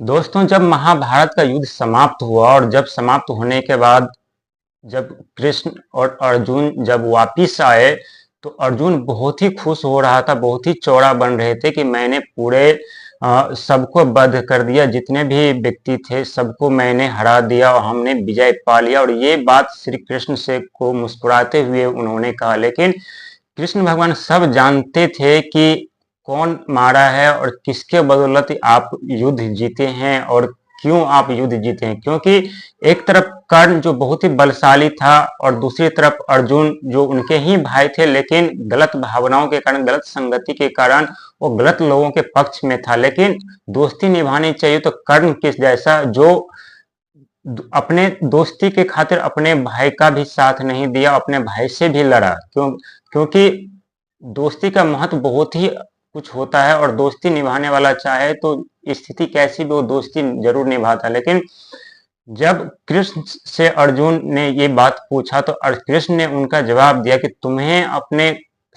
दोस्तों, जब महाभारत का युद्ध समाप्त हुआ और जब समाप्त होने के बाद जब कृष्ण और अर्जुन जब वापिस आए, तो अर्जुन बहुत ही खुश हो रहा था, बहुत ही चौड़ा बन रहे थे कि मैंने पूरे सबको वध कर दिया, जितने भी व्यक्ति थे सबको मैंने हरा दिया और हमने विजय पा लिया। और ये बात श्री कृष्ण से को मुस्कुराते हुए उन्होंने कहा। लेकिन कृष्ण भगवान सब जानते थे कि कौन मारा है और किसके बदौलत आप युद्ध जीते हैं और क्यों आप युद्ध जीते हैं। क्योंकि एक तरफ कर्ण जो बहुत ही बलशाली था और दूसरी तरफ अर्जुन जो उनके ही भाई थे, लेकिन गलत भावनाओं के कारण, गलत संगति के कारण वो गलत लोगों के पक्ष में था। लेकिन दोस्ती निभानी चाहिए तो कर्ण किस जैसा जो अपने दोस्ती के खातिर अपने भाई का भी साथ नहीं दिया, अपने भाई से भी लड़ा। क्योंकि दोस्ती का महत्व बहुत ही कुछ होता है और दोस्ती निभाने वाला चाहे तो स्थिति कैसी भी वो दोस्ती जरूर निभाता। लेकिन जब कृष्ण से अर्जुन ने ये बात पूछा तो कृष्ण ने उनका जवाब दिया कि तुम्हें अपने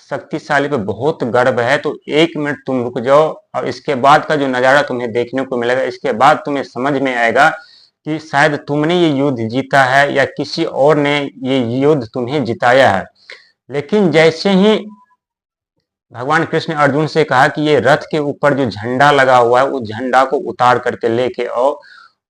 शक्तिशाली पे बहुत गर्व है, तो 1 मिनट तुम रुक जाओ और इसके बाद का जो नजारा तुम्हें देखने को मिलेगा, इसके बाद तुम्हें समझ में आएगा कि शायद तुमने ये युद्ध जीता है या किसी और ने ये युद्ध तुम्हें जिताया है। लेकिन जैसे ही भगवान कृष्ण ने अर्जुन से कहा कि ये रथ के ऊपर जो झंडा लगा हुआ है उस झंडा को उतार करके लेके आओ,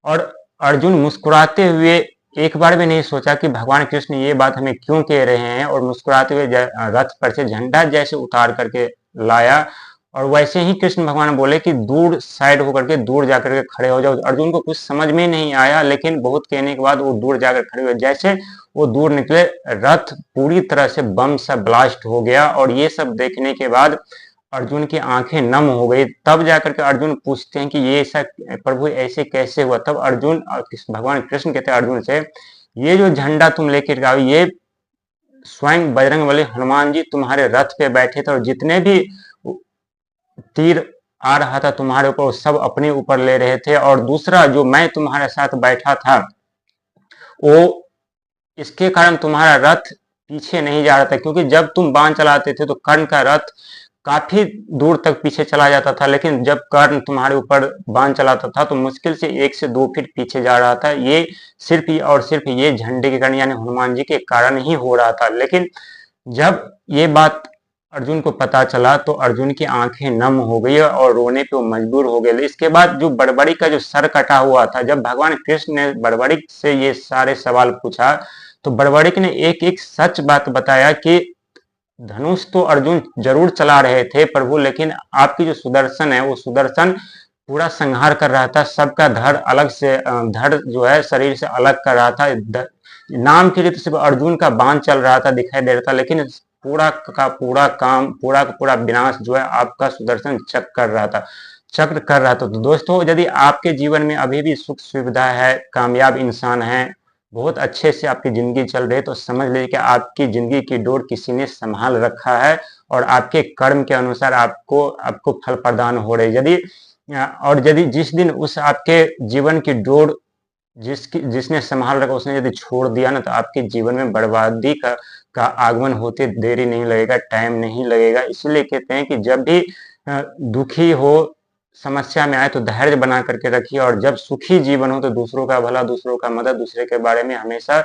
और अर्जुन मुस्कुराते हुए, एक बार भी नहीं सोचा कि भगवान कृष्ण ये बात हमें क्यों कह रहे हैं, और मुस्कुराते हुए रथ पर से झंडा जैसे उतार करके लाया। और वैसे ही कृष्ण भगवान बोले कि दूर साइड होकर के दूर जाकर के खड़े हो जाओ। अर्जुन को कुछ समझ में नहीं आया, लेकिन बहुत कहने के बाद वो दूर जाकर खड़े हुए। जैसे वो दूर निकले, रथ पूरी तरह से बम सा ब्लास्ट हो गया। और ये सब देखने के बाद अर्जुन की आंखें नम हो गई। तब जाकर के अर्जुन पूछते हैं कि ये ऐसा प्रभु ऐसे कैसे हुआ। तब अर्जुन भगवान कृष्ण कहते हैं अर्जुन से, ये जो झंडा तुम लेकर आओ, ये स्वयं बजरंगबली हनुमान जी तुम्हारे रथ पे बैठे थे, और जितने भी तीर आ रहा था तुम्हारे ऊपर वो सब अपने ऊपर ले रहे थे। और दूसरा जो मैं तुम्हारे साथ बैठा था, वो इसके कारण तुम्हारा रथ पीछे नहीं जा रहा था, क्योंकि जब तुम बाण चलाते थे तो कर्ण का रथ काफी दूर तक पीछे चला जाता था, लेकिन जब कर्ण तुम्हारे ऊपर बाण चलाता था तो मुश्किल से 1 से 2 फीट पीछे जा रहा था। ये सिर्फ और सिर्फ ये झंडे के कारण यानी हनुमान जी के कारण ही हो रहा था। लेकिन जब ये बात अर्जुन को पता चला तो अर्जुन की आंखें नम हो गई और रोने पे वो मजबूर हो गए। इसके बाद जो बड़बड़ी का जो सर कटा हुआ था, जब भगवान कृष्ण ने बड़बड़ी से ये सारे सवाल पूछा तो बड़बड़िक ने एक एक सच बात बताया कि धनुष तो अर्जुन जरूर चला रहे थे प्रभु, लेकिन आपकी जो सुदर्शन है वो सुदर्शन पूरा संहार कर रहा था, सबका धड़ अलग से धड़ जो है शरीर से अलग कर रहा था। नाम के लिए तो सिर्फ अर्जुन का बाण चल रहा था, दिखाई दे रहा था, लेकिन पूरा का पूरा काम, पूरा का पूरा विनाश जो है आपका सुदर्शन चक्र कर रहा था, चक्र कर रहा था। तो दोस्तों, यदि आपके जीवन में अभी भी सुख सुविधा है, कामयाब इंसान है, बहुत अच्छे से आपकी जिंदगी चल रही है, तो समझ लीजिए कि आपकी जिंदगी की डोर किसी ने संभाल रखा है और आपके कर्म के अनुसार आपको आपको फल प्रदान हो रही। यदि जिस दिन उस आपके जीवन की डोर जिसने संभाल रखा उसने यदि छोड़ दिया ना, तो आपके जीवन में बर्बादी का आगमन होते देरी नहीं लगेगा, टाइम नहीं लगेगा। इसलिए कहते हैं कि जब भी दुखी हो, समस्या में आए तो धैर्य बना करके रखिए, और जब सुखी जीवन हो तो दूसरों का भला, दूसरों का मदद, दूसरे के बारे में हमेशा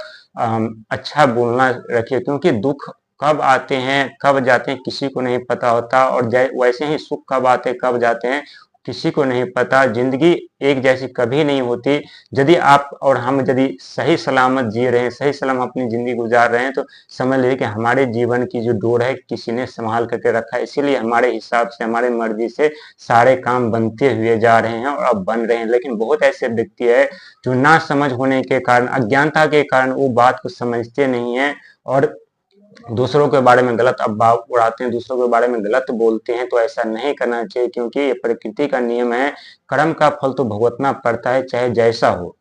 अच्छा बोलना रखिए। क्योंकि दुख कब आते हैं कब जाते हैं किसी को नहीं पता होता, और वैसे ही सुख कब आते कब जाते हैं किसी को नहीं पता। जिंदगी एक जैसी कभी नहीं होती। यदि आप और हम यदि सही सलामत जी रहे हैं, सही सलामत अपनी जिंदगी गुजार रहे हैं, तो समझ लीजिए कि हमारे जीवन की जो डोर है किसी ने संभाल करके रखा है। इसीलिए हमारे हिसाब से, हमारे मर्जी से सारे काम बनते हुए जा रहे हैं और अब बन रहे हैं। लेकिन बहुत ऐसे व्यक्ति है जो ना समझ होने के कारण, अज्ञानता के कारण वो बात को समझते नहीं है और दूसरों के बारे में गलत अफवाह उड़ाते हैं, दूसरों के बारे में गलत बोलते हैं। तो ऐसा नहीं करना चाहिए, क्योंकि ये प्रकृति का नियम है, कर्म का फल तो भुगतना पड़ता है चाहे जैसा हो।